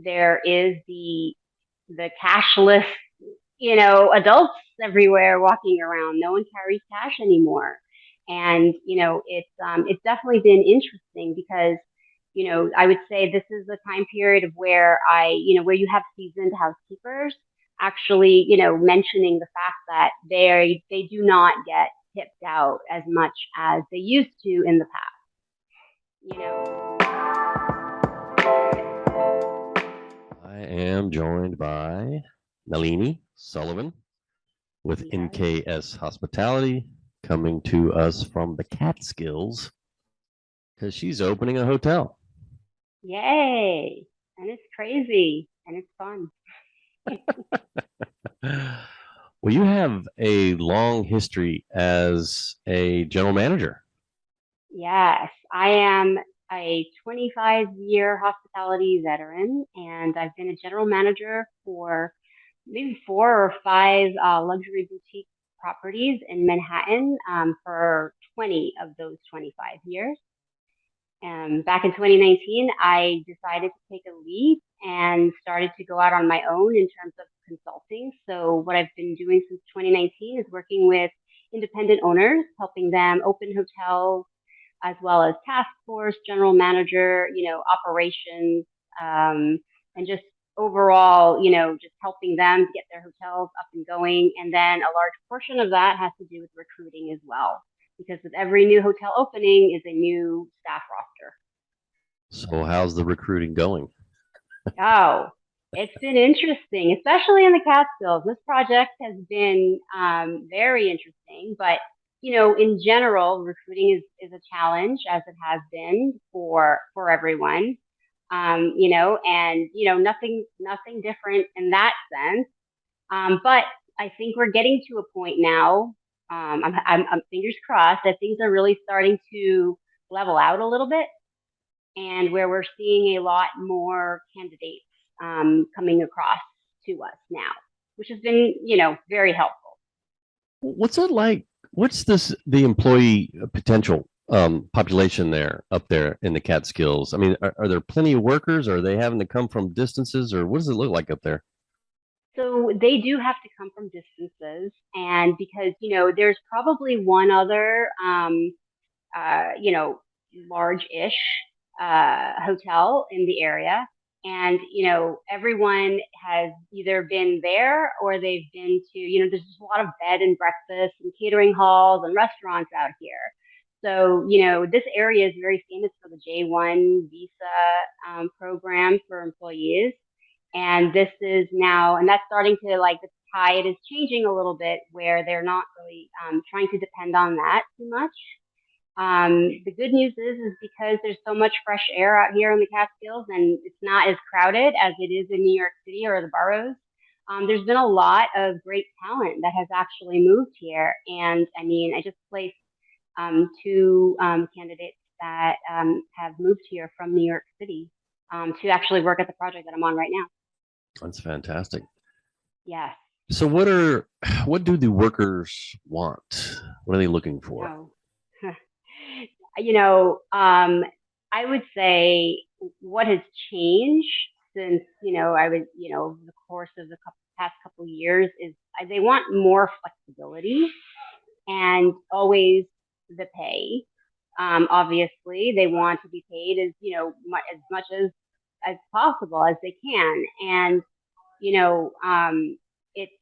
there is the cashless, adults everywhere walking around. No one carries cash anymore. And, it's definitely been interesting because, I would say this is the time period of where where you have seasoned housekeepers actually, mentioning the fact that they do not get tipped out as much as they used to in the past. I am joined by Nalini Sullivan with Yes. NKS Hospitality, coming to us from the Catskills because she's opening a hotel. Yay. And it's crazy and it's fun. Well, you have a long history as a general manager. Yes, I am a 25-year hospitality veteran, and I've been a general manager for maybe four or five luxury boutique properties in Manhattan for 20 of those 25 years. Back in 2019, I decided to take a leap and started to go out on my own in terms of consulting. So, what I've been doing since 2019 is working with independent owners, helping them open hotels as well as task force, general manager, operations, and just overall, just helping them get their hotels up and going. And then a large portion of that has to do with recruiting as well, because with every new hotel opening is a new staff roster. So, how's the recruiting going? Oh, it's been interesting, especially in the Catskills. This project has been very interesting, but in general, recruiting is a challenge as it has been for everyone. And nothing different in that sense. But I think we're getting to a point now. I'm fingers crossed that things are really starting to level out a little bit, and where we're seeing a lot more candidates coming across to us now, which has been, very helpful. What's it like? What's the employee potential population there up there in the Catskills? I mean, are there plenty of workers? Or are they having to come from distances, or what does it look like up there? So they do have to come from distances, and because there's probably one other, large-ish hotel in the area, and everyone has either been there or they've been to. There's just a lot of bed and breakfast and catering halls and restaurants out here. So this area is very famous for the J1 visa program for employees, and this is now, and that's starting to, like, the tide is changing a little bit where they're not really trying to depend on that too much. The good news is because there's so much fresh air out here in the Catskills and it's not as crowded as it is in New York City or the boroughs. There's been a lot of great talent that has actually moved here. And I mean, I just placed two candidates that have moved here from New York City to actually work at the project that I'm on right now. That's fantastic. Yes. So, what do the workers want? What are they looking for? Oh. you know, um, I would say what has changed since, I was, over the course of the past couple of years is they want more flexibility and always the pay. Obviously, they want to be paid as much as possible as they can, and it's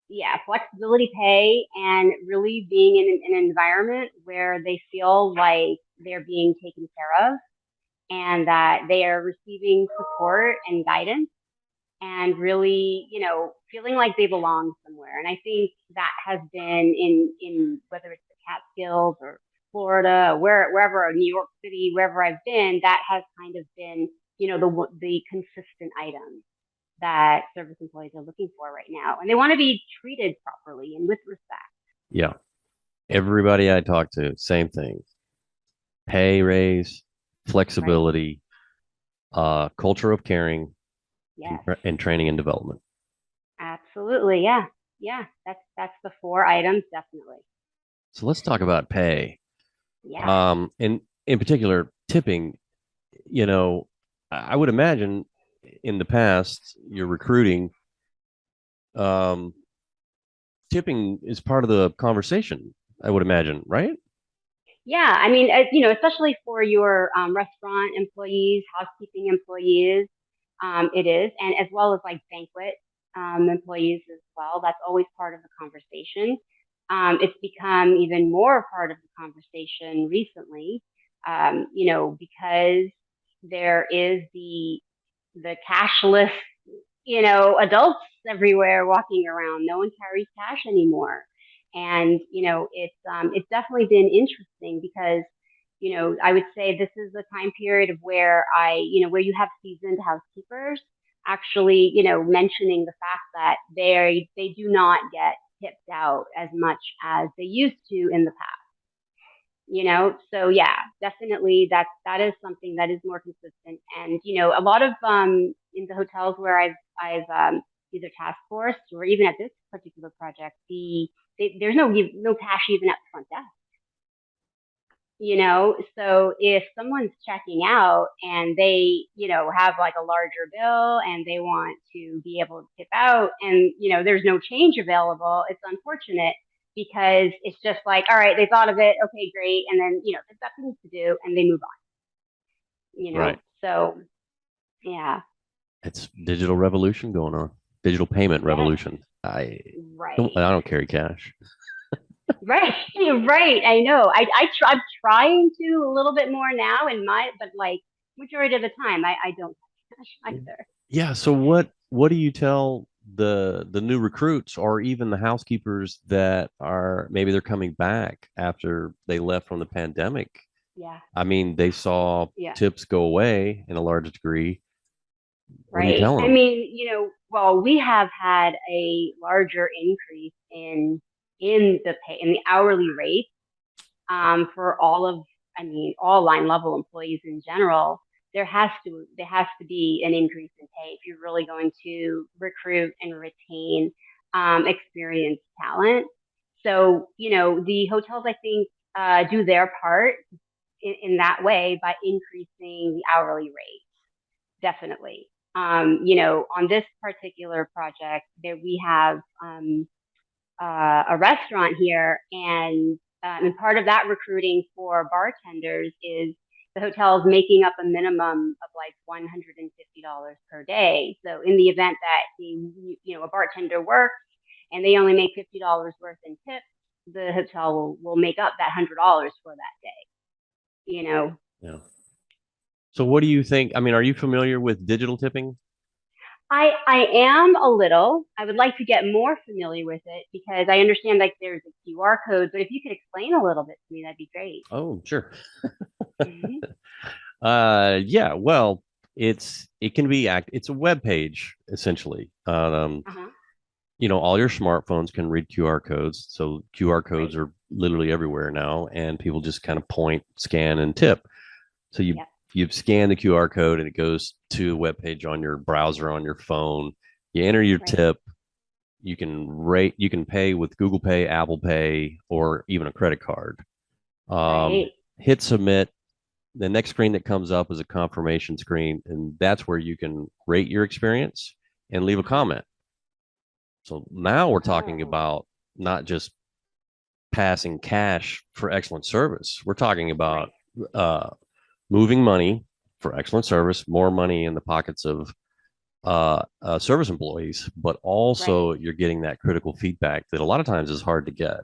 yeah, flexibility pay and really being in an environment where they feel like they're being taken care of and that they are receiving support and guidance and really, feeling like they belong somewhere. And I think that has been in whether it's the Catskills or Florida, wherever, or New York City, wherever I've been, that has kind of been, the consistent item that service employees are looking for right now. And they want to be treated properly and with respect. Yeah, everybody I talk to, same thing: pay raise, Right. flexibility, culture of caring, Yes. and training and development. Absolutely. Yeah. Yeah. That's the four items, definitely. So let's talk about pay. Yes. In particular, tipping. You know, I would imagine in the past, you're recruiting, um, tipping is part of the conversation, I would imagine, right? Yeah, I mean, especially for your restaurant employees, housekeeping employees, it is, and as well as like banquet employees as well. That's always part of the conversation. It's become even more part of the conversation recently, because there is the cashless, adults everywhere walking around. No one carries cash anymore. And, it's definitely been interesting because, I would say this is a time period of where where you have seasoned housekeepers actually, mentioning the fact that they do not get tipped out as much as they used to in the past. So yeah, definitely that is something that is more consistent. And a lot of in the hotels where I've either task force or even at this particular project, there's no cash even at the front desk. So if someone's checking out and they have like a larger bill and they want to be able to tip out, and there's no change available, it's unfortunate because it's just like, all right, they thought of it, okay, great, and then they've got things to do and they move on. Right. So yeah. It's digital revolution going on. Digital payment Yes. revolution. Right. I don't carry cash. Right. Right. I know. I'm trying to a little bit more now in but like majority of the time I don't have cash either. Yeah. So what do you tell the new recruits or even the housekeepers that are maybe they're coming back after they left from the pandemic? Yeah. I mean, they saw Yeah. tips go away in a large degree. What are you Right. telling I them? mean, well, we have had a larger increase in the hourly rate for all of, I mean, all line level employees in general. There has to be an increase in pay if you're really going to recruit and retain experienced talent. So, the hotels, I think, do their part in that way by increasing the hourly rate, definitely. On this particular project, there we have a restaurant here, and part of that recruiting for bartenders is the hotel's making up a minimum of like $150 per day. So in the event that a bartender works and they only make $50 worth in tips, the hotel will make up that $100 for that day. Yeah. So what do you think? I mean, are you familiar with digital tipping? I am a little. I would like to get more familiar with it because I understand like there's a QR code, but if you could explain a little bit to me, that'd be great. Oh, sure. Mm-hmm. Yeah, well, it can be it's a web page essentially. Uh-huh. All your smartphones can read QR codes. So QR codes Right. are literally everywhere now, and people just kind of point, scan, and tip. So Yep. you scan the QR code and it goes to a web page on your browser on your phone. You enter your Right. tip. You can pay with Google Pay, Apple Pay, or even a credit card. Um, Right. Hit submit. The next screen that comes up is a confirmation screen, and that's where you can rate your experience and leave a Uh-huh. comment. So now we're talking Oh, about not just passing cash for excellent service. We're talking about right. uh, moving money for excellent service, more money in the pockets of service employees, but Right. also you're getting that critical feedback that a lot of times is hard to get.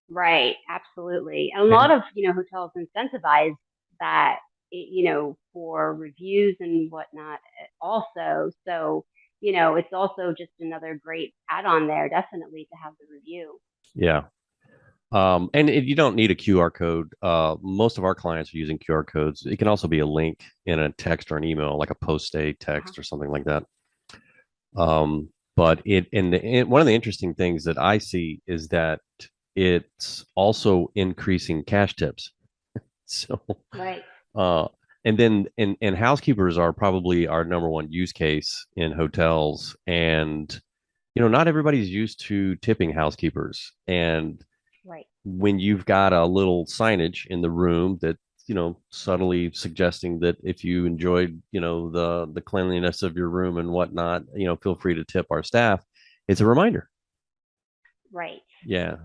Right. Absolutely. And a lot And of, hotels incentivize that, for reviews and whatnot also. So, it's also just another great add-on there, definitely to have the review. yeah, you don't need a QR code. Most of our clients are using QR codes. It can also be a link in a text or an email, like a post-a Uh-huh. text or something like that. But one of the interesting things that I see is that it's also increasing cash tips. So, Right. uh, and then and housekeepers are probably our number one use case in hotels, and not everybody's used to tipping housekeepers, and Right. when you've got a little signage in the room that subtly suggesting that if you enjoyed, the cleanliness of your room and whatnot, feel free to tip our staff. It's a reminder. Right. Yeah.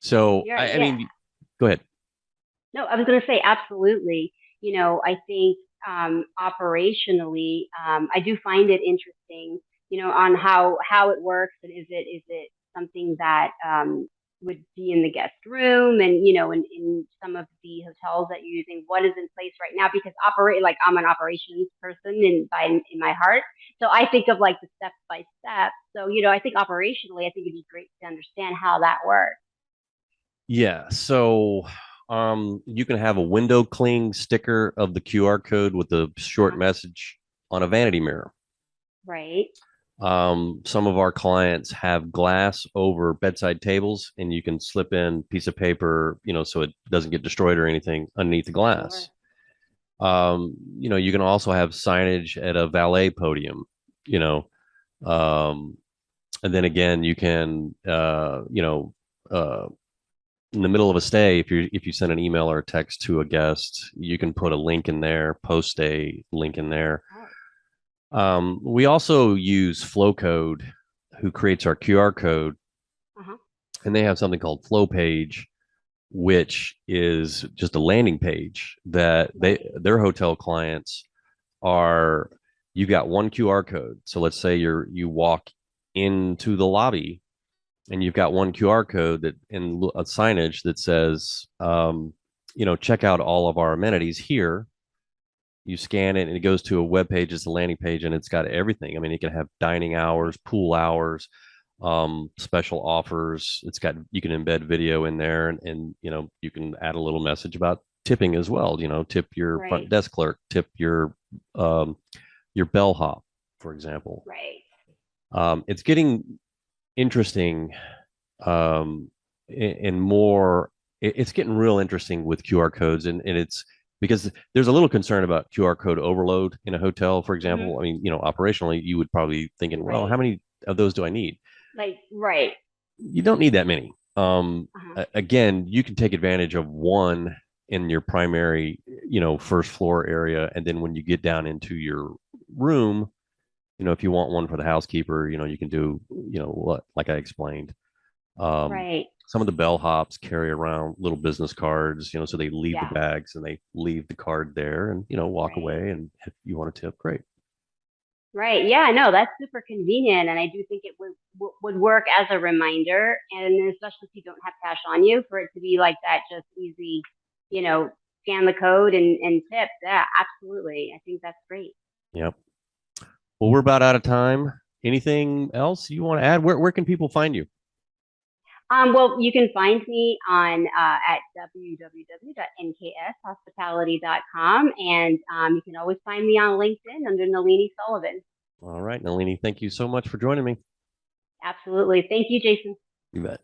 So You're I right. Yeah. mean, go ahead. No, I was going to say absolutely. I think operationally, I do find it interesting. On how it works, and is it something that would be in the guest room, and in some of the hotels that you're using, what is in place right now? Because operate like I'm an operations person in my heart, so I think of like the step by step. So I think operationally, I think it'd be great to understand how that works. Yeah. So you can have a window cling sticker of the QR code with a short Uh-huh. message on a vanity mirror. Right. Some of our clients have glass over bedside tables, and you can slip in a piece of paper, so it doesn't get destroyed or anything underneath the Sure. glass. You can also have signage at a valet podium, you know, um, and then again, you can, in the middle of a stay, if you send an email or a text to a guest, you can put a Right. link in there, post a link in there. Oh. We also use Flowcode, who creates our QR code, Uh-huh. and they have something called Flow Page, which is just a landing page that Right. their hotel clients are. You got one QR code. So let's say you walk into the lobby, and you've got one QR code that in a signage that says, check out all of our amenities here. You scan it and it goes to a web page. It's a landing page and it's got everything. I mean, it can have dining hours, pool hours, special offers. You can embed video in there, and you can add a little message about tipping as well. Tip your front Right. desk clerk, tip um, your bellhop, for example. Right. It's getting interesting, and more. It's getting real interesting with QR codes, and it's because there's a little concern about QR code overload in a hotel, for Hmm. example. I mean, operationally, you would probably be thinking, well, how Right. many of those do I need? Like, right. You don't need that many. Uh-huh. Again, you can take advantage of one in your primary, first floor area, and then when you get down into your room, if you want one for the housekeeper, you can do, what, like I explained. Um, Right. some of the bellhops carry around little business cards, so they leave the Yeah. bags and they leave the card there, and walk Right. away. And if you want to tip, great. Right. Yeah. No, that's super convenient, and I do think it would work as a reminder, and especially if you don't have cash on you, for it to be like that, just easy, you know, scan the code and tip. Yeah, absolutely. I think that's great. Yep. Well, we're about out of time. Anything else you want to add? Where can people find you? Well, you can find me on at www.nkshospitality.com, and you can always find me on LinkedIn under Nalini Sullivan. All right, Nalini, thank you so much for joining me. Absolutely. Thank you, Jason. You bet.